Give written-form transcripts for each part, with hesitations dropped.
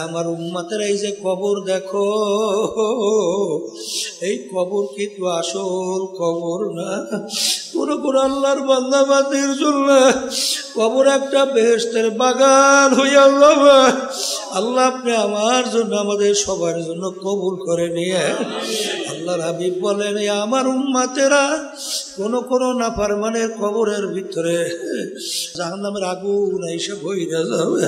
আমার উম্মতের এই যে কবর দেখো, এই কবর কিন্তু আসল কবর না। পুরো আল্লাহর বান্দা বান্দির জন্য কবর একটা বেহেশতের বাগান হইয়া যাবে। আল্লাহ আপনি আমার জন্য, আমাদের সবার জন্য কবুল করে নিয়ে। আল্লাহর হাবিব বলেন, আমার উম্মতেরা কোন নাফরমানের কবরের ভিতরে জাহান্নামের আগুন এসে বইরা যাবে।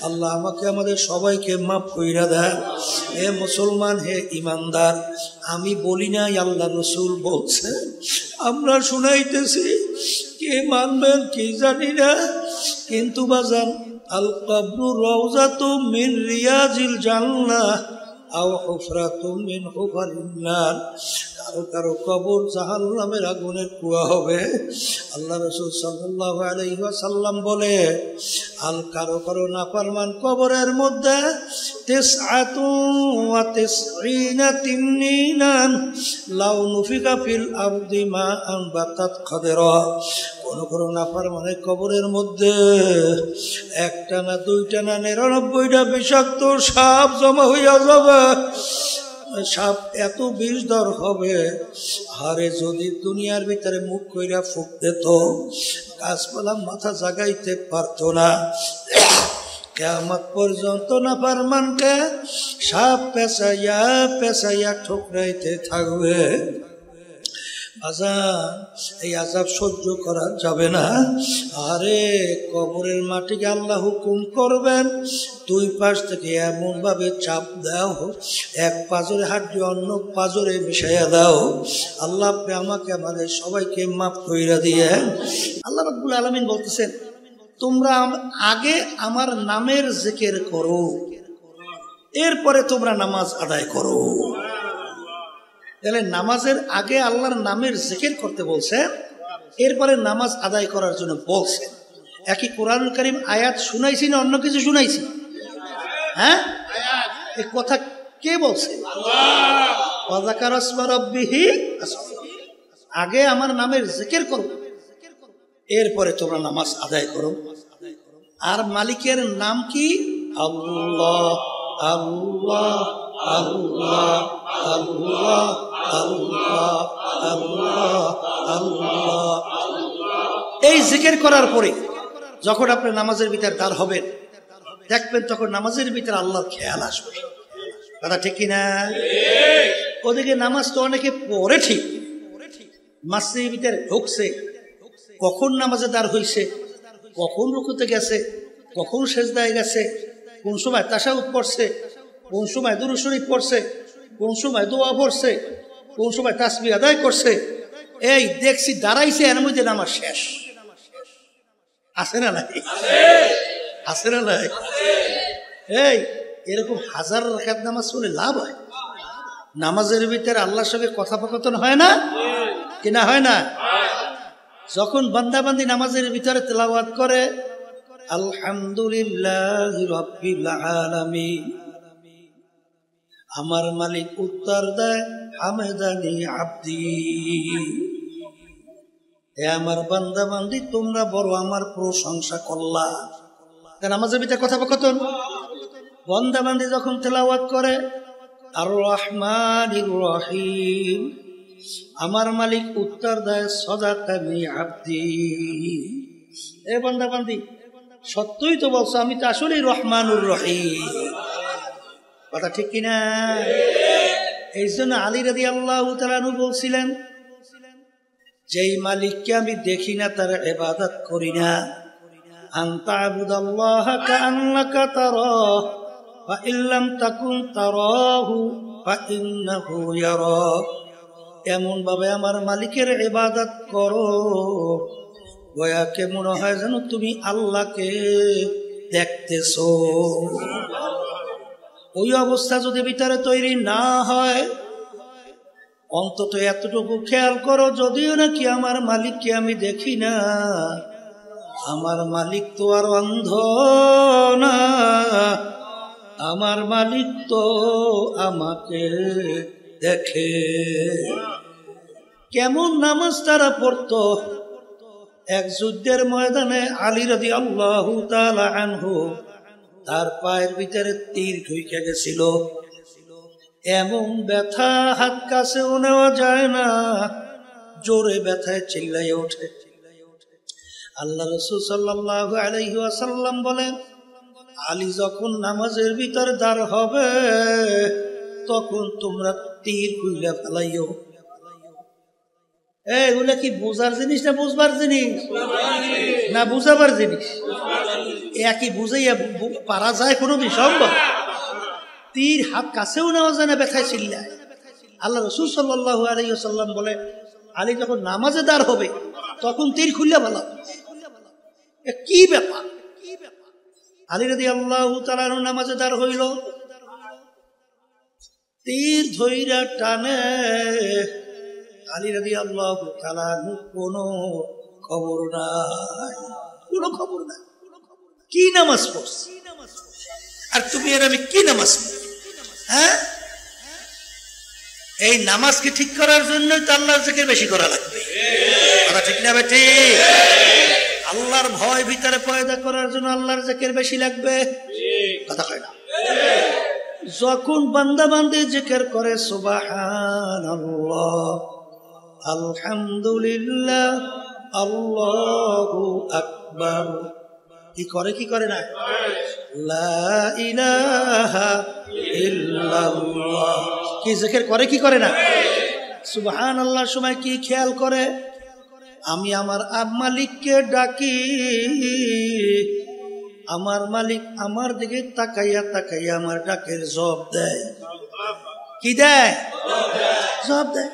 আল্লাহ আমাকে আমাদের সবাইকে মাফ কইরা দেয়। হে মুসলমান, হে ইমানদার, আমি বলি নাই, আল্লাহ রসুল বলছে, আমরা শুনাইতেছি, কে মানবেন কি জানি না, কিন্তু বাজান আল কবরু রাউযাতুম মিন রিয়াজিল জান্নাহ আও হুফরাতুম মিন হুফারিন নার। কারো কারো কবর জাহান্নামের আগুনের কুয়া হবে। আল্লাহ রাসূল সাল্লাল্লাহু আলাইহি ওয়াসাল্লাম বলে, আল কারো নাফরমান কবরের মধ্যে 99 তিন্নিনান লাউ নুফিকা ফিল আরদি মা আনবাতাত খাদরা। কোন নাফরমানের কবরের মধ্যে একটা না দুইটা না 99টা বিষাক্ত সাপ জমা হইয়া যাবে। সাপ এত বিষধর হবে, আরে যদি দুনিয়ার ভিতরে মুখ কইরা ফুক দিত, গাছপালা মাথা জাগাইতে পারত না। কিয়ামত পর্যন্ত নাফরমানকে সাপ পেঁচাইয়া ঠুকরাইতে থাকবে। এই আযাব সহ্য করা যাবে না। আরে কবরের মাটিকে আল্লাহ হুকুম করবেন, দুই পাশ থেকে এমন ভাবে চাপ দাও, এক পাজরে হাড্ডি অন্য পাজরে মিশাইয়া দাও। আল্লাহ আপনি আমাকে আমাদের সবাইকে মাফ কইরা দিয়ে। আল্লাহ রাব্বুল আলামিন বলতেছেন, তোমরা আগে আমার নামের জিকির করো, এরপরে তোমরা নামাজ আদায় করো। তাহলে নামাজের আগে আল্লাহর নামের জিকির করতে বলছে, এরপরে নামাজ আদায় করার জন্য বলছে। একই কোরআনুল কারীম আয়াত শুনাইছি না অন্য কিছু শুনাইছি? হ্যাঁ, এই কথা কে বলছে? আগে আমার নামের জিকির করো, এরপরে তোমরা নামাজ আদায় করো। আর মালিকের নাম কি? আল্লাহ আল্লাহ আল্লাহ আল্লাহ আল্লাহ আল্লাহ আল্লাহ। এই জিকির করার পরে যখন আপনি নামাজের ভিতরে দাঁড় হবেন, দেখবেন তখন নামাজের ভিতরে আল্লাহর খেয়াল আসবে। কথা ঠিক কিনা? ওদিকে নামাজ তো অনেকে পড়ে ঠিক, মসজিদের ভিতরে ঢুকছে, কখন নামাজে দাঁড় হইছে, কখন রুকুতে গেছে, কখন সেজদায় গেছে, কোন সময় তাশাহুদ পড়ছে, কোন সময় দুরূদ শরীফ পড়ছে, কোন সময় দোয়া পড়ছে, কোন সময় তাসবিহ আদায় করছে। এই দেখছি দাঁড়াইছে, এর মধ্যে নামাজ শেষ। আছে না নাই? আছে না নাই? এই এরকম হাজার রাকাত নামাজ পড়লে লাভ হয়। নামাজের ভিতরে আল্লাহর সঙ্গে কথোপকথন হয় না কিনা? হয় না? যখন বান্দাবান্দি নামাজের ভিতরে তেলাওয়াত করে, আলহামদুলিল্লাহি রাব্বিল আলামিন, আমার মালিক উত্তর দেয়, হামেদানি আব্দি, হে আমার বান্দা বান্দি, তোমরা বড় আমার প্রশংসা করলা। নামাজের ভিতরে কথোপকথন। বান্দা বান্দি যখন তেলাওয়াত করে, আর রহমানির রহিম, আমার মালিক উত্তর দেয়, সাদাকানি আব্দি, এ বান্দা বান্দি, সত্যই তো বলছো, আমি তো আসলেই রহমানুর রহিম। কথা ঠিক কিনা? এই জন্য আলী রাদিয়াল্লাহু তাআলা আনহু বলছিলেন, যেই মালিককে আমি দেখি না তার ইবাদত করি না, আনতা আবুদাল্লাহা কাআন্নাকা তারাহু ফা ইল্লাম তাকুন তারাহু ফা ইন্নাহু ইয়ারাক। এমন ভাবে আমার মালিকের ইবাদত করো, গোয়াকে মনে হয় যেন তুমি আল্লাহকে দেখতেছো। ওই অবস্থা যদি ভিতরে তৈরি না হয়, অন্তত এতটুকু খেয়াল করো, যদিও নাকি আমার মালিককে আমি দেখি না, আমার মালিক তো আর অন্ধ না, আমার মালিক তো আমাকে দেখে। কেমন নামাজ তারা পড়তো! এক যুদ্ধের ময়দানে আলী রাদিয়াল্লাহু তাআলা আনহু তার পায়ের ভিতরে তীর ঢুকে গেছিল। এমন ব্যথা হাত কাছেও নেওয়া যায় না, জোরে ব্যথায় চিল্লাইয়ে ওঠে। আল্লাহ রাসূল সাল্লাল্লাহু আলাইহি ওয়াসাল্লাম বলেন, আলী যখন নামাজের ভিতরে দাঁড় হবে তখন তোমরা তীর খুইলা ফেলাইও। এগুলা কি বোঝার জিনিস না বুঝবার জিনিস না বুঝাবার জিনিস? একই বুঝাইয়া পারা যায় কোনো সম্ভব? তীর হাত কাছেও নেওয়া যায় না, ব্যথায় চিল্লায়। আল্লাহ রাসূল সাল্লাল্লাহু আলাইহি ওয়াসাল্লাম বলে, আলী যখন নামাজে দাঁড় হবে তখন তীর খুইলা ফেলাও। কি ব্যাপার? আলী রাদিয়াল্লাহু তাআলা নামাজে দাঁড় হইল, তীর ধইরা টানে। আলী রাদিয়াল্লাহু তাআলা কোনো খবর নাই, কোনো খবর নাই। কি নামাজ পড়ছি আর তুমি আর আমি কি নামাজ পড়ি? হ্যাঁ, এই নামাজকে ঠিক করার জন্য তো আল্লাহর জিকির বেশি করা লাগবে, কথা ঠিক না বেটি? আল্লাহর ভয় ভিতরে পয়দা করার জন্য আল্লাহর জিকির বেশি লাগবে, কথা কয় না? যখন বান্দা বান্দী জিকির করে সুবহানাল্লাহ, আলহামদুলিল্লাহ, আল্লাহু আকবার, কি করে কি করে না? লা ইলাহা ইল্লাল্লাহ, কি জিকির করে কি করে না? সুবহানাল্লাহর সময় কি খেয়াল করে? আমি আমার মালিককে ডাকি, আমার মালিক আমার দিকে তাকাইয়া তাকাইয়া আমার ডাকের জবাব দেয়। কি দেয়? জবাব দেয়।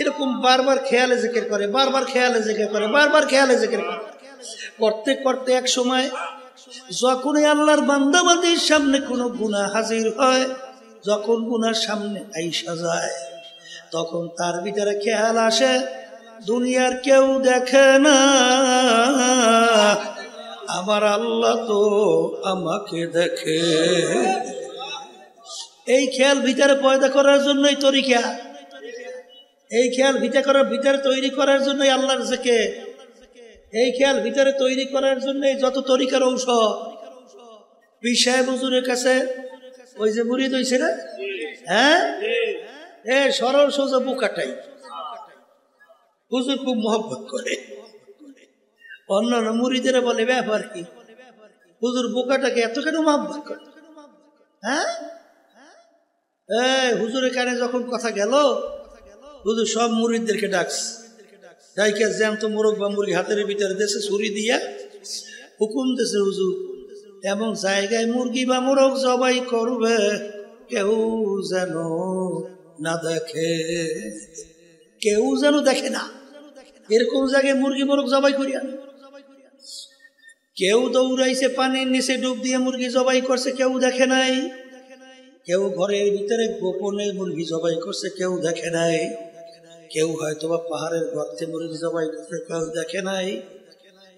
এরকম বারবার খেয়ালে জিকির করে, বারবার খেয়ালে জিকির করে, বারবার খেয়ালে জিকির করে। করতে করতে এক সময় যখন আল্লাহর বান্দা বান্দির সামনে কোনো গুনাহ হাজির হয়, যখন গুনাহ সামনে আইসা যায়, তখন তার ভিতরে খেয়াল আসে, দুনিয়ার কেউ দেখে না, আমার আল্লাহ তো আমাকে দেখে। এই খেয়াল ভিতরে পয়দা করার জন্যই তরিকা, এই খেয়াল ভিতরে তৈরি করার জন্যই আল্লাহর জিকির, এই খেয়াল ভিতরে তৈরি করার জন্যই যত তরিকার ঔষধ। পীর সাহেব হুজুরের কাছে ওই যে মুরিদ হইছে না, হ্যাঁ, সরল সোজা বুকাটাই হুজুর খুব মহব্বত করে। অন্যান্য মুরিদেরা বলে ব্যাপার কি, হুজুর বোকাটাকে এত কেন মহব্বত করে? হ্যাঁ, হুজুরের কানে যখন কথা গেল, হুজুর সব মুরিদদেরকে ডাকছে, ডাইকা জ্যান্ত মোরগ বা মুরগি হাতের ভিতরে দেশে ছুরি দিয়া হুকুম দেশে, হুজুর এমন জায়গায় মুরগি বা মোরগ জবাই করবে কেউ যেন না দেখে, কেউ যেন দেখে না, এরকম জায়গায় মুরগি মোরগ জবাই করিয়া। কেউ দৌড়াইছে পানির নিচে ডুব দিয়ে মুরগি জবাই করছে, কেউ দেখে নাই। কেউ ঘরের ভিতরে গোপনে মুরগি জবাই করছে, কেউ দেখে নাই। কেউ হয়তো বা পাহাড়ের গর্তে মুরগি জবাই করছে, কেউ দেখে নাই।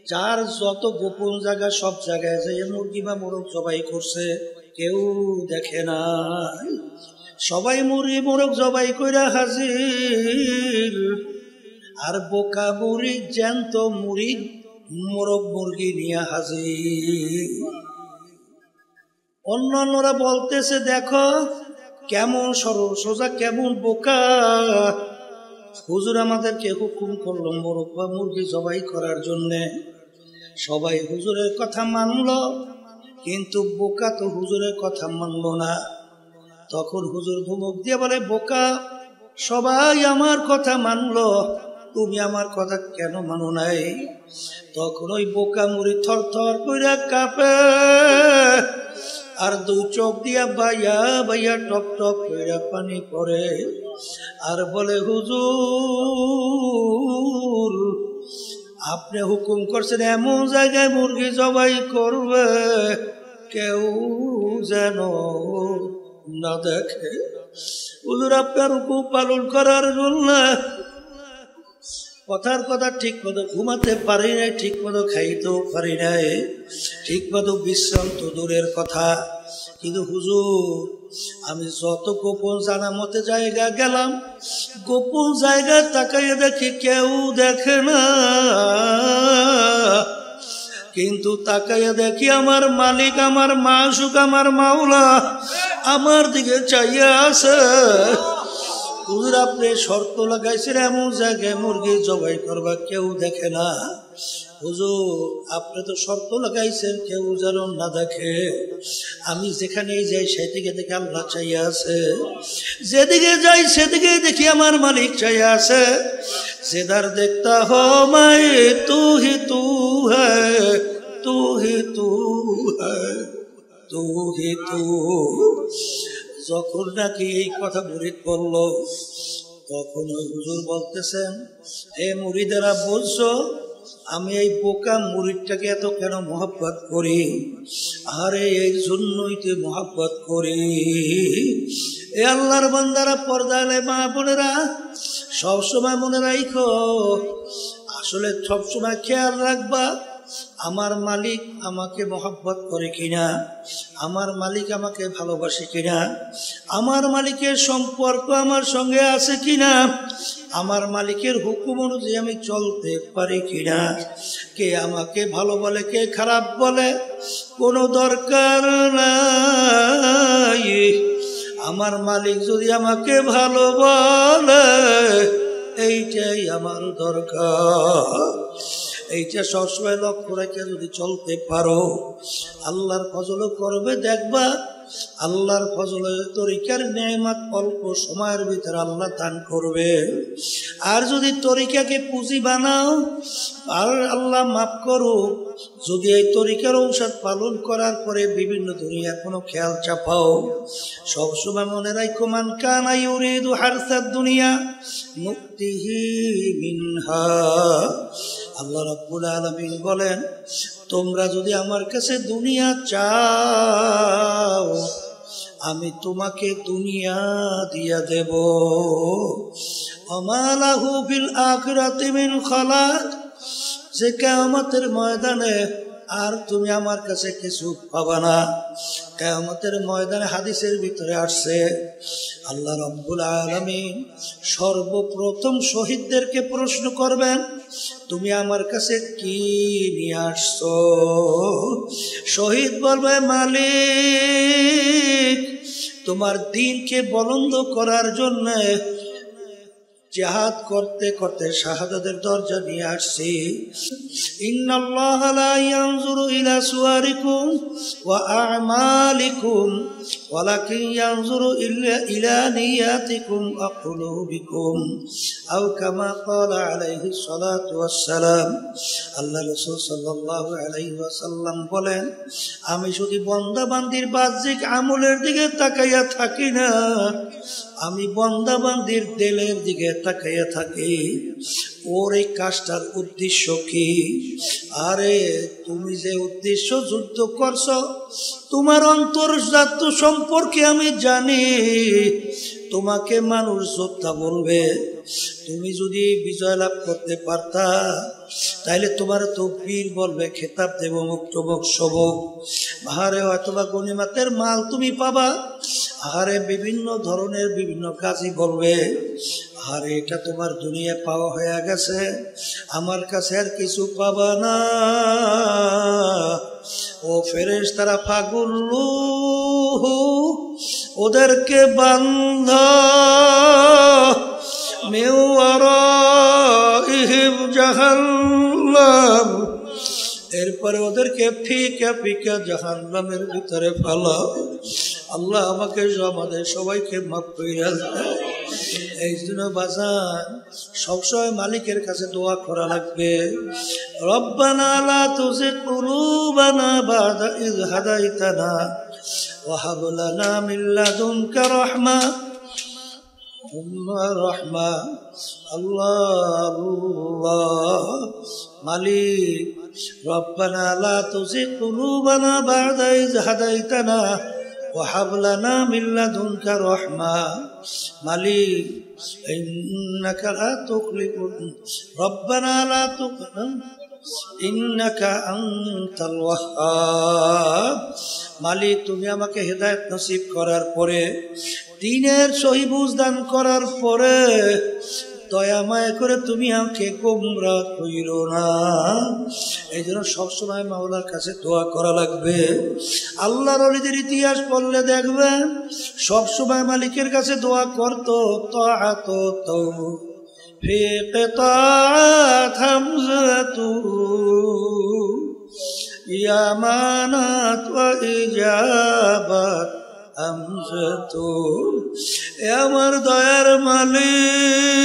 যার যত গোপন জায়গা সব জায়গায় যে মুরগি বা মোরগ জবাই করছে, কেউ দেখে নাই। সবাই মুরগি মোরগ জবাই কইরা হাজির, আর বোকা মুড়ি জ্যান্ত মুড়ি মোরগ মুরগি নিয়ে হাজির। অন্যান্যরা বলতেছে, দেখো কেমন সরল সোজা, কেমন বোকা। হুজুর আমাদেরকে হুকুম করলো মোরগ বা মুরগি জবাই করার জন্যে, সবাই হুজুরের কথা মানল, কিন্তু বোকা তো হুজুরের কথা মানল না। তখন হুজুর ধমক দিয়ে বলে, বোকা সবাই আমার কথা মানল, তুমি আমার কথা কেন মানো নাই? তখন ওই বোকা মুড়ি থর থর কইরা কাঁপে, আর দুই চোখ দিয়া বাইয়া বাইয়া টপ টপ কইরা পানি পড়ে, আর বলে, হুজুর আপনি হুকুম করছেন এমন জায়গায় মুরগি জবাই করবে কেউ যেন না দেখে। হুজুর আপনার হুকুম পালন করার জন্য কথার কথা ঠিক মতো ঘুমাতে পারি নাই, ঠিক মতো খাইতেও পারি নাই, ঠিক মতো বিশ্রাম তো দূরের কথা। কিন্তু হুজুর আমি যত গোপন জানা মতে জায়গা গেলাম, গোপন জায়গায় তাকাইয়ে দেখি কেউ দেখে না, কিন্তু তাকাইয়া দেখি আমার মালিক, আমার মাশুক, আমার মাওলা আমার দিকে চাইয়া আছে। হুজুর আপনি শর্ত লাগাইছেন এমন জায়গায় মুরগি জবাই করবা, কেউ দেখে না। হুজুর আপনি তো শর্ত লাগাইছেন কেউ যেন না দেখে। আমি যেখানেই যাই সেদিকে দেখে আল্লাহ চাইয়া আছে, যেদিকে যাই সেদিকে দেখি আমার মালিক চাইয়া আছে। যেদার দেখতা হো মাই তু হি তু হ্যায়, তু হি তু হ্যায়, তু হি তু। যখন নাকি এই কথা মুরিদ বলল, তখন হুজুর বলতেছেন, হে মুরিদেরা বলছো আমি এই বোকা মুরিদটাকে এত কেন মহব্বত করি? আরে এই জন্যই তো মহব্বত করি। এ আল্লাহর বান্দারা, পর্দালে মা বোনেরা, সবসময় মনে রাখো, আসলে সবসময় খেয়াল রাখবা আমার মালিক আমাকে মহব্বত করে কিনা, আমার মালিক আমাকে ভালোবাসে কিনা, আমার মালিকের সম্পর্ক আমার সঙ্গে আছে কিনা, আমার মালিকের হুকুম অনুযায়ী আমি চলতে পারি কিনা। কে আমাকে ভালো বলে কে খারাপ বলে কোনো দরকার নাই। আমার মালিক যদি আমাকে ভালো বলে এইটাই আমার দরকার। এইটা সবসময় লক্ষ্য রেখে যদি চলতে পারো, আল্লাহর ফজলও করবে। দেখবা আল্লাহর ফজলের তরিকার নেয়ামত অল্প সময়ের ভিতরে আল্লাহ দান করবে। আর যদি তরিকাকে পুঁজি বানাও, আর আল্লাহ মাফ করো, যদি এই তরিকার ঔষধ পালন করার পরে বিভিন্ন দুনিয়া কোনো খেয়াল চাপাও, সবসময় মনে রাখো, মান কানা ইউরিদু হারসাদ দুনিয়া নুতিহি মিনহা। আল্লাহ রাব্বুল আলামিন বলেন, তোমরা যদি আমার কাছে দুনিয়া চাও আমি তোমাকে দুনিয়া দিয়া দেব। ওমা লাহু ফিল আখিরাতি মিন খালাক। যে কিয়ামতের ময়দানে আর তুমি আমার কাছে কিছু পাবা না। কিয়ামতের ময়দানে হাদিসের ভিতরে আসছে, আল্লাহ রাব্বুল আলামিন সর্বপ্রথম শহীদদেরকে প্রশ্ন করবেন, তুমি আমার কাছে কি নিয়ে আসছো? শহীদ বলবে, মালিক তোমার দ্বীনকে বুলন্দ করার জন্য জিহাদ করতে করতে শাহাদাতের দরজা নিয়ে আসছি। ইন্নাল্লাহা লা ইয়ানজুরু ইলা সুওয়ারিকুম ওয়া আ'মালিকুম ওয়ালাকিন ইয়ানজুরু ইলা নিয়াতিকুম ওয়া কুলুবিকুম আও কামা ক্বালা আলাইহিস সালাতু ওয়াস সালাম। আল্লাহ রাসূল সাল্লাল্লাহু আলাইহি ওয়াসাল্লাম বলেন, আমি শুধু বান্দা বান্দির বাহ্যিক আমলের দিকে তাকাইয়া থাকি না, আমি বান্দা বান্দির দিলের দিকে তাকাইয়া থাকি। ওর এই কাজটার উদ্দেশ্য কি? আরে তুমি যে উদ্দেশ্য যুদ্ধ করছো, তোমার অন্তর্জাত সম্পর্কে আমি জানি। তোমাকে মানুষ যোদ্ধা বলবে, তুমি যদি বিজয় লাভ করতে পারতা তাইলে তোমার তো বীর বলবে, খেতাব দেব, মুক্ত বক্সব। আহারে অথবা গনিমাতের মাল তুমি পাবা। আহারে বিভিন্ন ধরনের বিভিন্ন কাজই বলবে। আরে এটা তোমার দুনিয়া পাওয়া হয়ে গেছে, আমার কাছে আর কিছু পাবা না। ও ফেরেশতারা ফাগুল্লু, ওদেরকে বান্ধ মিন ওয়ারাইহিম জাহান্নাম। এরপরে ওদেরকে ফিকা ফিকা জাহান্নামের ভিতরে ফেলাও। আল্লাহ আমাকে আমাদের সবাইকে মাফ কইরা দেয়। এই জন্য বাজান সবসময় মালিকের কাছে দোয়া করা লাগবে। রব্বানা লা তুযিগ কুলুবানা বা'দা ইয হাদাইতানা ওয়া হাব লানা মিন লাদুনকা রাহমা রাহমা। আল্লাহ আল্লাহ মালিক, রব্বানা লা তুযিগ কুলুবানা বা'দা ইয হাদাইতানা ওয়া হাব লানা মিন লাদুনকা রাহমা। মালিক ইন্নাকা লা তুখলিফুল, রব্বানা লা তুখলিফ ইন্নাকা আনতাল ওয়াহ্হাব। মালিক তুমি আমাকে হেদায়েত নসিব করার পরে, দ্বীনের সহি বুঝ দান করার পরে, দয়া মায়া করে তুমি আমাকে গোমরাহ কইরো না। এই জন্য সবসময় মাওলার কাছে দোয়া করা লাগবে। আল্লাহর ওলিদের ইতিহাস পড়লে দেখবেন সবসময় মালিকের কাছে দোয়া করতো। তাআত তৌফিক তাআত হামজাতু ইয়ামানাত ওয়া ইজাবাত হামজাতু। এ আমার দয়ার মালিক,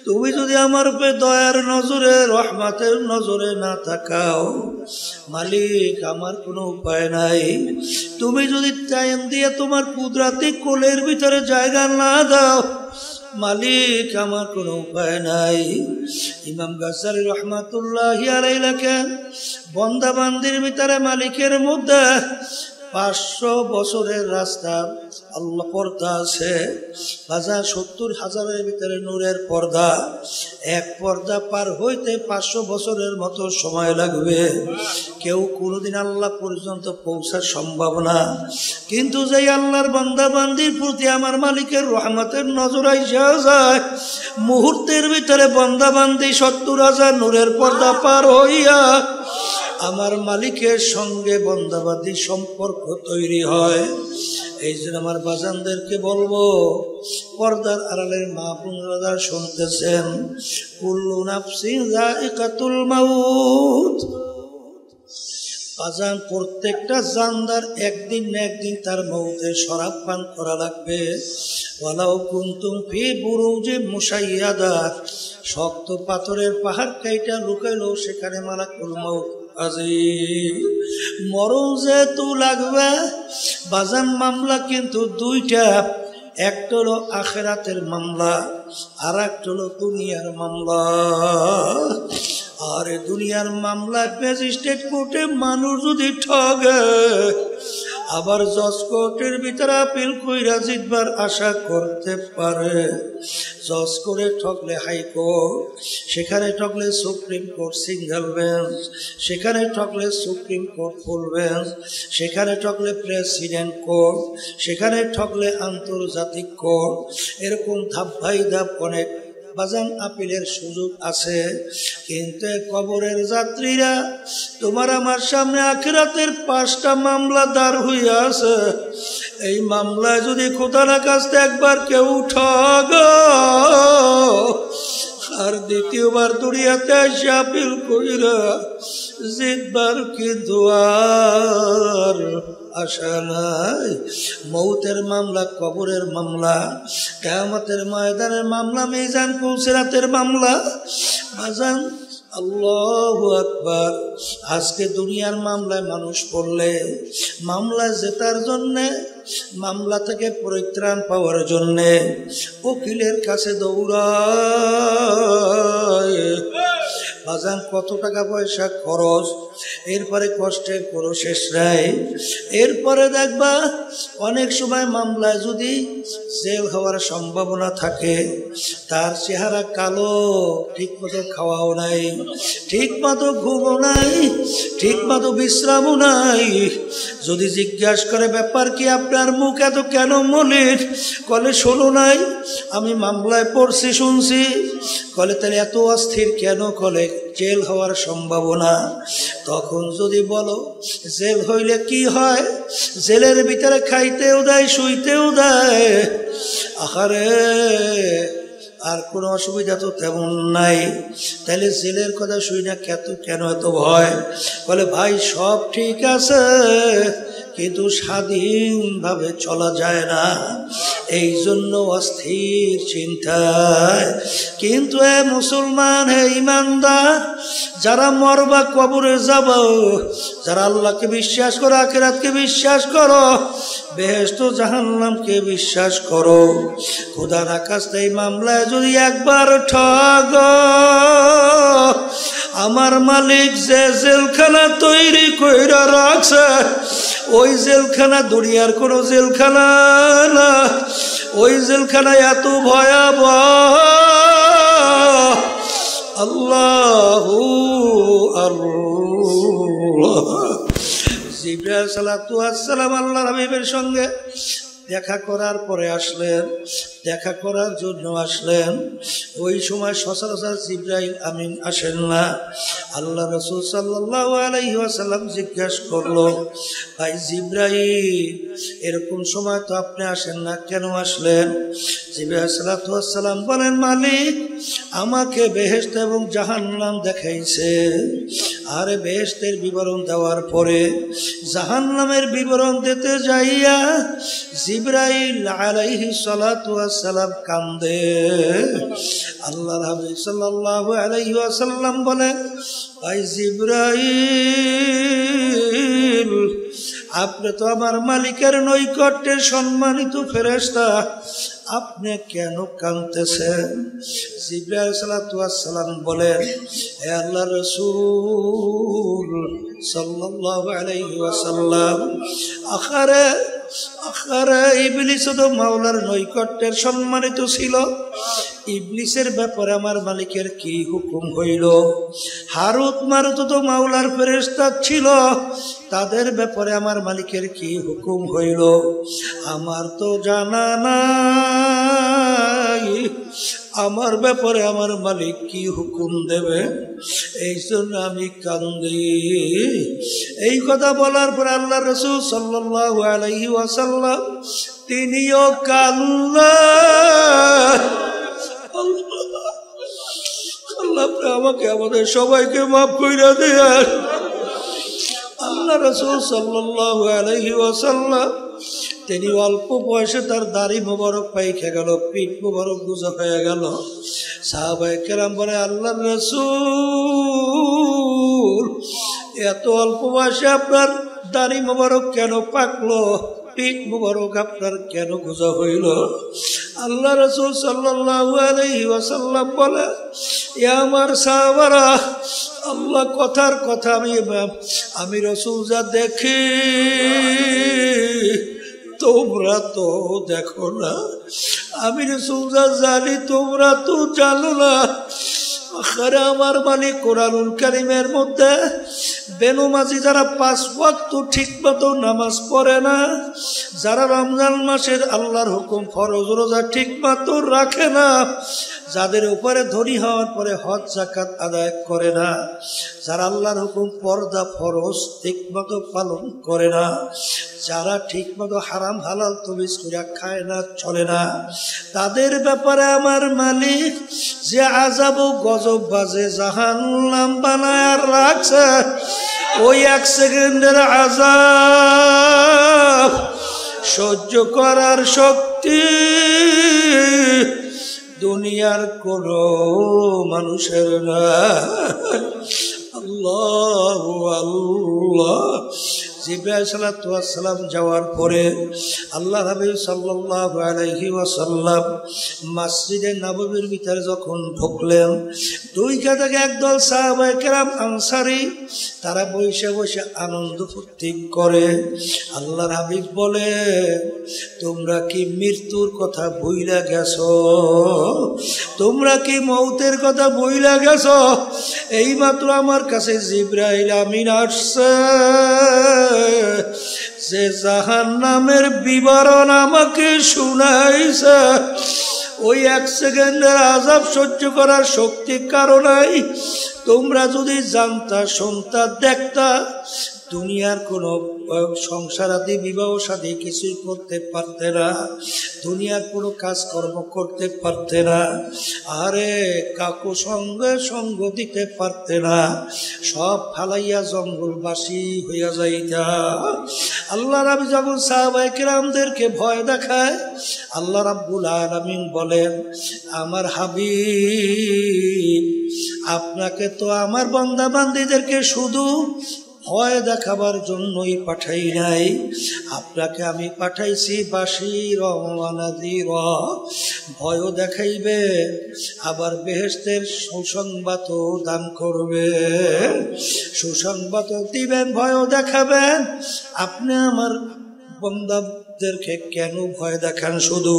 তুমি যদি আমার দয়ার নজরে রহমতের নজরে না তাকাও মালিক, আমার কোনো উপায় নাই। তুমি যদি টাইম দিয়ে তোমার কুদরতি কোলের ভিতরে জায়গা না দাও মালিক, আমার কোনো উপায় নাই। ইমাম গাজ্জালী রহমাতুল্লাহি আলাইহি লেখেন, বান্দা বান্দির ভিতরে মালিকের মধ্যে 500 বছরের রাস্তা আল্লাহ পর্দা আছে। 70,000-এর ভিতরে নূরের পর্দা। এক পর্দা পার হইতে 500 বছরের মতো সময় লাগবে। কেউ কোনোদিন আল্লাহ পর্যন্ত পৌঁছার সম্ভব না। কিন্তু যেই আল্লাহর বান্দা বান্দির প্রতি আমার মালিকের রহমতের নজর আইসা যায়, মুহূর্তের ভিতরে বান্দা বান্দি 70,000 নূরের পর্দা পার হইয়া আমার মালিকের সঙ্গে বান্দাবাদী সম্পর্ক তৈরি হয়। এই জন্য আমার বাজানদেরকে বলবো, পর্দার আড়ালের মা বোনেরা শুনতেছেন, কুল্লু নাফসিন যায়িকাতুল মাউত। বাজান প্রত্যেকটা জানদার একদিন না একদিন তার মৌতের শরাব পান করা লাগবে। ওয়ালাউ কুনতুম ফি বুরুজিন মুশাইয়াদা, শক্ত পাথরের পাহাড় কাইটা লুকাইলো সেখানে মালাকুল মউত আজিম। মরণ যেহেতু লাগবে বাজান, মামলা কিন্তু দুইটা। একটা হলো আখিরাতের মামলা, আর একটা হলো দুনিয়ার মামলা। আর দুনিয়ার মামলা ম্যাজিস্ট্রেট কোর্টে মানুষ যদি ঠগে, আবার জজ কোর্টের ভিতরে আপিল কইরা জিতবার আশা করতে পারে। জজ করে ঠকলে হাইকোর্ট, সেখানে ঠকলে সুপ্রিম কোর্ট সিঙ্গেল বেঞ্চ, সেখানে ঠকলে সুপ্রিম কোর্ট ফুল বেঞ্চ, সেখানে ঠকলে প্রেসিডেন্ট কোর্ট, সেখানে ঠকলে আন্তর্জাতিক কোর্ট। এরকম ধাপ বাই ধাপ অনেক বাজান আপিলের সুযোগ আছে। কিন্তু কবরের যাত্রীরা, তোমার আমার সামনে আখিরাতের 5টা মামলা দাঁড় হইয়া আছে। এই মামলায় যদি খোদা না কাছে একবার কেউ ঠগ, আর দ্বিতীয়বার দুনিয়াতে এসে আপিল কইরা জিতবার কিন্তু আর আশা নাই। মৌতের মামলা, কবরের মামলা, কিয়ামতের ময়দানের মামলা, মিজান পুলসিরাতের মামলা। বাজান আল্লাহু আকবার। আজকে দুনিয়ার মামলায় মানুষ পড়লে মামলায় জেতার জন্যে, মামলা থেকে পরিত্রাণ পাওয়ার জন্যে উকিলের কাছে দৌড়ায়। বাজান কত টাকা পয়সা খরচ, এরপরে কষ্টের কোনো শেষ নাই। এরপরে দেখবা অনেক সময় মামলায় যদি জেল হওয়ার সম্ভাবনা থাকে, তার চেহারা কালো, ঠিক মতো খাওয়াও নাই, ঠিক মতো ঘুমও নাই, ঠিক মতো বিশ্রামও নাই। যদি জিজ্ঞাসা করে ব্যাপার কি, আপনার মুখ এত কেন মলিন? কলে শোনো নাই, আমি মামলায় পড়ছি শুনছি। কলে তাহলে এত অস্থির কেন? কলে জেল হওয়ার সম্ভাবনা। তখন যদি বলো জেল হইলে কি হয়, জেলের ভিতরে খাইতেও দেয়, শুইতেও দেয়, আহারে আর কোনো অসুবিধা তো তেমন নাই। তাহলে জেলের কথা শুই না কেন এত ভয়? বলে ভাই সব ঠিক আছে, কিন্তু স্বাধীনভাবে চলা যায় না, এই জন্য অস্থির চিন্তায়। কিন্তু এ মুসলমান, হে ইমানদার, যারা মরবা কবরে যাব, যারা আল্লাহকে বিশ্বাস করো, আখিরাতকে বিশ্বাস করো, বেহেশত জাহান্নামকে বিশ্বাস করো, খোদা না কাছে এই মামলায় যদি একবার ঠগ, আমার মালিক যে জেলখানা তৈরি কইরা রাখছে, ওই জেলখানা দুনিয়ার কোন জেলখানা না। ওই জেলখানা এত ভয়াবহ। আল্লাহু আল্লাহ। জিবরাইল সালাতু ওয়াস সালাম আল্লাহর হাবিবের সঙ্গে দেখা করার পরে আসলেন। দেখা করার জন্য আসলেন। ওই সময় সচরাচর জিবরাইল আমিন আসেন না। আল্লাহ রাসূল সাল্লাল্লাহু আলাইহি ওয়াসাল্লাম জিজ্ঞাসা করলো, ভাই জিবরাইল, এরকম সময় তো আপনি আসেন না, কেন আসলেন? জিবরাইল সাল্লাল্লাহু আলাইহি ওয়াসাল্লাম বলেন, মালিক আমাকে বেহেশত এবং জাহান্নাম দেখাইছে। আর বেহেশতের বিবরণ দেওয়ার পরে জাহান্নামের বিবরণ দিতে যাইয়া জিবরাইল আলাইহিস সালাতু ওয়াস সালাম কান্দে। আল্লাহর হাবিব সাল্লাল্লাহু আলাইহি ওয়াসাল্লাম বলেন, ভাই জিবরাইল, আপনি তো আমার মালিকের নৈকট্যের সম্মানিত ফেরেশতা, আপনি কেন কাঁদতেছেন? জিবরাইল আলাইহিস সালাতু ওয়াস সালাম বলেন, হে আল্লাহর রাসূল সাল্লাল্লাহু আলাইহি ওয়াসাল্লাম, আখারে ইবলিস তো মাওলার নৈকট্যের সম্মানিত ছিল, ইবলিসের ব্যাপারে আমার মালিকের কি হুকুম হইল? হারুত মারুত তো মাওলার ফেরেশতা ছিল, তাদের ব্যাপারে আমার মালিকের কি হুকুম হইল? আমার তো জানা নাই, আমার ব্যাপারে আমার মালিক কি হুকুম দেবে? এই জন্য আমি কান্দি। এই কথা বলার পর আল্লাহ রাসূল সাল্লাল্লাহু আলাইহি ওয়াসাল্লাম তিনিও কাঁদলেন। আল্লাহ আমাকে আমাদের সবাইকে মাফ কইরা দেন। আল্লাহ রাসূল সাল্লাল্লাহু আলাইহি ওয়াসাল্লাম তিনি অল্প বয়সে তার দাড়ি মোবারক পাইকে গেল, পিঠ মোবারক গুজা হয়ে গেল। সাহাবায়ে কেরাম বলে, আল্লাহ রাসূল এত অল্প বয়সে আপনার দাড়ি মোবারক কেন পাকলো, পিঠ মোবারক আপনার কেন গুজা হইল? আল্লাহ রাসূল সাল্লাল্লাহু আলাইহি ওয়াসাল্লাম বলে, এ আমার সাহাবারা, আল্লাহ কথার কথা আমি রাসূল যা দেখি তোমরা তো দেখো না, আমি রাসূল যা জানি তোমরা তো জানো না। আখেরে আমার মালিক কোরআনুল কারীমের মধ্যে বেনমাজি যারা 5 ওয়াক্ত ঠিক মতো নামাজ পড়ে না, যারা রমজান মাসের আল্লাহর হুকুম ফরজ রোজা ঠিক মতো রাখে না, যাদের উপরে ধনী হওয়ার পরে হজ যাকাত আদায় করে না, যারা আল্লাহর হুকুম পর্দা ফরজ ঠিক মতো পালন করে না, যারা ঠিক মতো হারাম হালাল তমিজ করে খায় না, চলে না, তাদের ব্যাপারে আমার মালিক যে আযাব ও গজব বাজে জাহান্নাম বানায় রাখছে, ওই 1 সেকেন্ডের আযাব সহ্য করার শক্তি দুনিয়ার কোন মানুষের না। আল্লাহু আল্লাহ। জিবরাইল সাল্লাল্লাহু আলাইহি ওয়াসাল্লাম যাওয়ার পরে আল্লাহ হাবিব সাল্লাল্লাহু আলাইহি ওয়াসাল্লাম মসজিদে নববীর ভিতরে যখন ঢুকলেন, দুই কাতারে একদল সাহাবায়ে কেরাম আনসারী তারা বসে বসে আনন্দ ফুর্তি করে। আল্লাহর হাবিব বলে, তোমরা কি মৃত্যুর কথা ভুইলা গেছো? তোমরা কি মৌতের কথা ভুইলা গেছো? এইমাত্র আমার কাছে জিবরাইল আমিন আসছে, যে জাহান্নামের বিবরণ আমাকে শুনাইছে। ওই 1 সেকেন্ডের আযাব সহ্য করার শক্তি কারো নাই। তোমরা যদি জানতা, শুনতা, দেখতা, দুনিয়ার কোন সংসার আদি বিবাহ সাথে কিছুই করতে পারতে না, দুনিয়ার কোনো কাজকর্ম করতে পারতে না, আরে কাকু সঙ্গে সঙ্গ দিতে পারতে না, সব ফালাইয়া জঙ্গলবাসী হইয়া যাইতা। আল্লাহ রাব্বি যখন সাহাবায়ে কেরামদেরকে ভয় দেখায়, আল্লাহ রাব্বুল আলামিন বলেন, আমার হাবিব আপনাকে তো আমার বান্দা বান্দীদেরকে শুধু ভয় দেখাবার জন্যই পাঠাই নাই, আপনাকে আমি পাঠাইছি বাশীরা ওয়া নাযীরা, ভয়ও দেখাইবে, আবার বেহেশতের সুসংবাদও দান করবে, সুসংবাদও দিবেন, ভয়ও দেখাবেন। আপনি আমার বান্দাদেরকে কেন ভয় দেখান? শুধু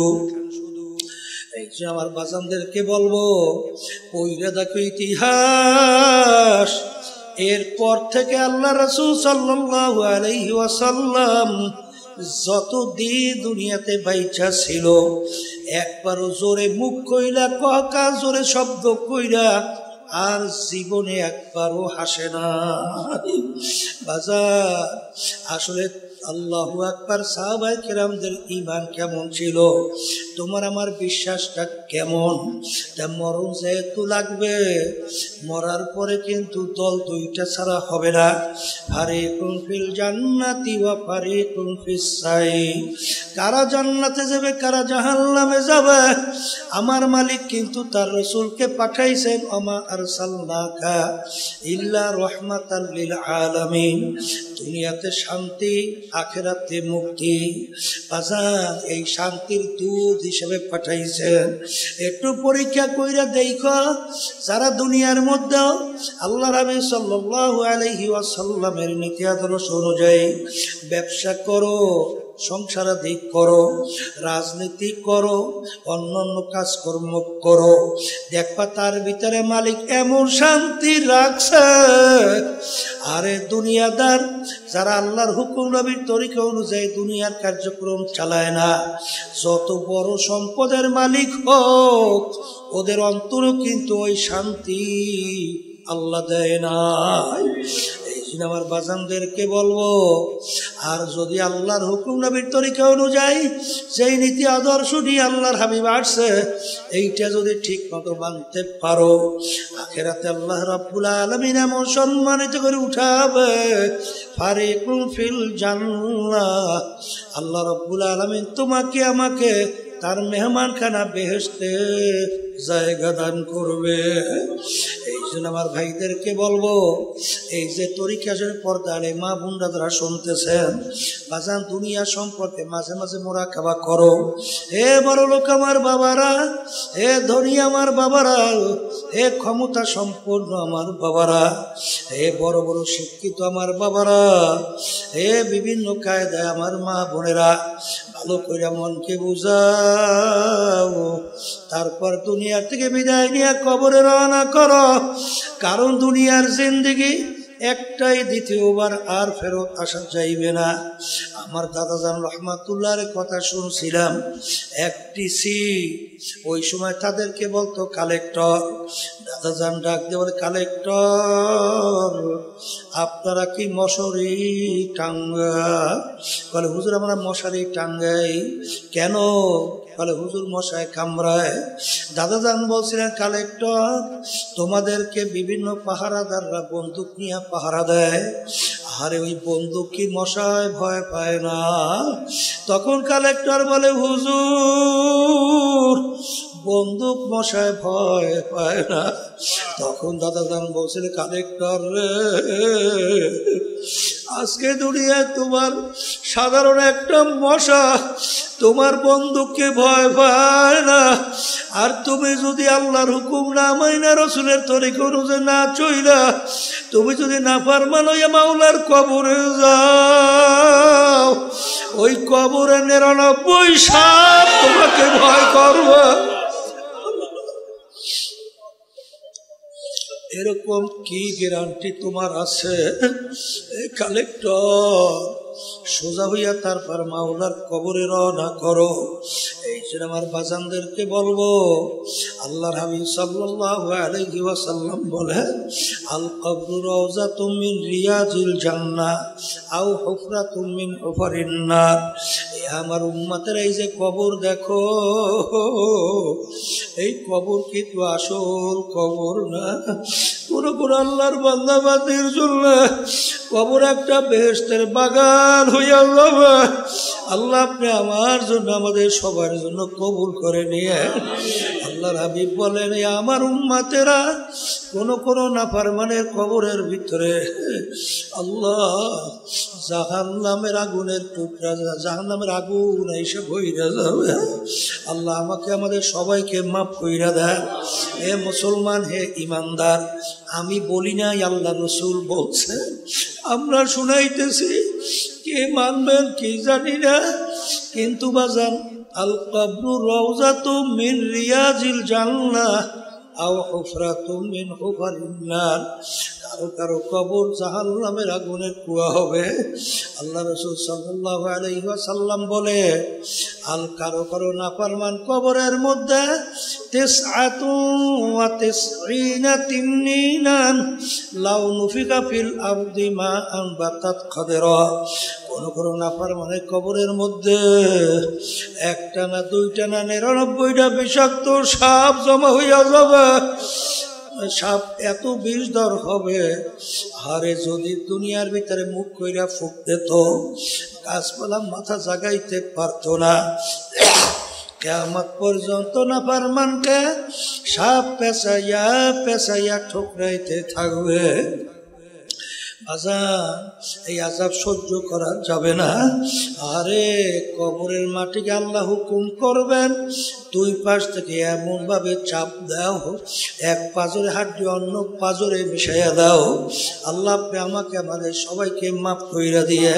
এই যে আমার বাজানদেরকে বলবো, পইরা দেখো ইতিহাস। এরপর থেকে আল্লাহ রাসূল সাল্লাল্লাহু আলাইহি ওয়াসাল্লাম যতদিন দুনিয়াতে বাইচা ছিল একবারও জোরে মুখ কইরা কা জোরে শব্দ কইরা আর জীবনে একবারও হাসে না বাজার। আসলে আল্লাহু আকবার, সাহাবায়ে কেরামদের ঈমান কেমন ছিল, তোমার আমার বিশ্বাসটা কেমন? তা মরণ যেহেতু লাগবে, মরার পরে কিন্তু দল দুইটা ছাড়া হবে না, ফারিকুন ফিল জান্নাতি ওয়া ফারিকুন ফিস সাঈর। কারা জান্নাতে যাবে, কারা জাহান্নামে যাবে, আমার মালিক কিন্তু তার রাসূলকে পাঠাইছেন, ওমা আরসালনাকা ইল্লা রাহমাতাল লিল আলামিন। দুনিয়াতে শান্তি, আখিরাতে মুক্তি। বাজার এই শান্তির দূত হিসেবে পাঠাইছেন। একটু পরীক্ষা কইরা দেখো, যারা দুনিয়ার মধ্যে আল্লাহ রাসূল সাল্লাল্লাহু আলাইহি ওয়াসাল্লামের নীতি আদর্শ অনুযায়ী ব্যবসা করো, সংসারাদি করো, রাজনীতি করো, অন্যান্য কাজকর্ম করো, দেখবা তার ভিতরে মালিক এমন শান্তি রাখছে। আরে দুনিয়াদার যারা আল্লাহর হুকুম নবীর তরিকা অনুযায়ী দুনিয়ার কার্যক্রম চালায় না, যত বড় সম্পদের মালিক হোক, ওদের অন্তরও কিন্তু ওই শান্তি আল্লাহ দেয় না। আমার বাজানদেরকে বলবো, আর যদি আল্লাহর হুকুম নবীর তরিকা অনুযায়ী সেই নীতি আদর্শ নিয়ে আল্লাহর হাবিব আসছে, এইটা যদি ঠিক মতো মানতে পারো, আখিরাতে আল্লাহ রাব্বুল আলামিন এমন সম্মানিত করে উঠাবে, ফারিকুন ফিল জান্নাহ। আল্লাহ রাব্বুল আলামিন তোমাকে আমাকে তার মেহমানখানা বেহেশতে জায়গা দান করবে। এই জন্য আমার ভাইদেরকে বলবো, এই যে তরিকা পর্দার এই মা বোনরা যারা শুনতেছেন, বাজান দুনিয়া সম্পর্কে মাঝে মাঝে মোরাকাবা করো। হে বড় লোক আমার বাবারা, হে ধনী আমার বাবারা, হে ক্ষমতা সম্পন্ন আমার বাবারা, হে বড় বড় শিক্ষিত আমার বাবারা, হে বিভিন্ন কায়দায় আমার মা বোনেরা, ভালো করে মনকে বুঝাও। তারপর দুনিয়ার থেকে বিদায় নিয়ে কবরে রওনা করো, কারণ দুনিয়ার জিন্দেগি একটাই, দ্বিতীয়বার আর ফেরত আসা যাইবে না। আমার দাদাজান রহমাতুল্লাহর কথা শুনছিলাম, একটি ওই সময় তাদেরকে বলতো কালেক্টর। দাদাজান ডাক দিয়ে বলে, কালেক্টর আপনারা কি মশারি টাঙ্গা? বলে হুজুর আমরা মশারি টাঙ্গাই। কেন? বলে হুজুর মশায় কামড়ায়। দাদাজান বলছিলেন, কালেক্টর তোমাদেরকে বিভিন্ন পাহারাদাররা বন্দুক নিয়ে পাহারা দেয়, আরে ওই বন্দুক কি মশায় ভয় পায় না? তখন কালেক্টর বলে, হুজুর বন্দুক মশায় ভয় পায় না। তখন দাদাজান বলছিল, কালেক্টর রে, আজকে দুনিয়ায় তোমার সাধারণ একটা মশা তোমার বন্দুককে ভয় পায় না, আর তুমি যদি আল্লাহর হুকুম না মাইনা রাসূলের তরিকা অনুযায়ী না চইলা, তুমি যদি নাফরমান হইয়া মাওলার কবরে যাও, ওই কবরে 99 সাপ তোমাকে ভয় করবে। এরকম কি গ্যারান্টি তোমার আছে? কালেক্টর সোজা হইয়া তারপর মাওলার কবরে রওনা করো। এই জন্য আমার বাজানদেরকে বলবো, আল্লাহর হাবিব সাল্লাল্লাহু আলাইহি ওয়াসাল্লাম বলে, আল কবরু রাওযাতুম মিন রিয়াজিল জান্নাহ আও হুফরাতুম মিন হুফারিন নার। আমার উম্মতের এই যে কবর দেখো, এই কবর কিন্তু আসল কবর না। পুরো আল্লাহর বান্দা বান্দির জন্য কবর একটা বেহেশতের বাগান হইয়া যাবে। আল্লাহ আপনি আমার জন্য, আমাদের সবার জন্য কবুল করে নিয়ে। আল্লাহর হাবিব বলেন, আমার উম্মতেরা কোন নাফরমানের কবরের ভিতরে আল্লাহ জাহান্নামের আগুনের টুকরা, জাহান্নামের আগুন এসে বইরা যাবে। আল্লাহ আমাকে আমাদের সবাইকে মাফ কইরা দেয়। হে মুসলমান, হে ইমানদার, আমি বলি নাই, আল্লাহ রসুল বলছে, আমরা শুনাইতেছি, কে মানবেন কি জানি না, কিন্তু বাজান আল কবরু রাওযাতুম মিন রিয়াজিল জান্নাহ আও হুফরাতুম মিন হুফারিন নার, কারো কারো কবর জাহান্নামের আগুনের কুয়া হবে। আল্লাহ রাসূল সাল্লাল্লাহু আলাইহি ওয়াসাল্লাম বলে, আল কারো কারো নাফরমান কবরের মধ্যে 99 তিন্নিনান লাউ নুফিকা ফিল আরদি মা আনবাতাত খাদরা। কোন কোন নাফরমানের কবরের মধ্যে একটা না দুইটা না 99টা বিষাক্ত সাপ জমা হইয়া যাবে। সাপ এত বিষধর হবে, আরে যদি দুনিয়ার ভিতরে মুখ কইরা ফুক দিত গাছপালা মাথা জাগাইতে পারত না। কিয়ামত পর্যন্ত নাফরমানকে সাপ পেঁচাইয়া পেঁচাইয়া ঠোকরাইতে থাকবে। আজাব, এই আজাব সহ্য করা যাবে না। আরে কবরের মাটিকে আল্লাহ হুকুম করবেন, দুই পাশ থেকে এমন ভাবে চাপ দাও, এক পাজরে হাড্ডি অন্য পাজরে মিশাইয়া দাও। আল্লাহ আমাকে আমাদের সবাইকে মাফ কইরা দিয়ে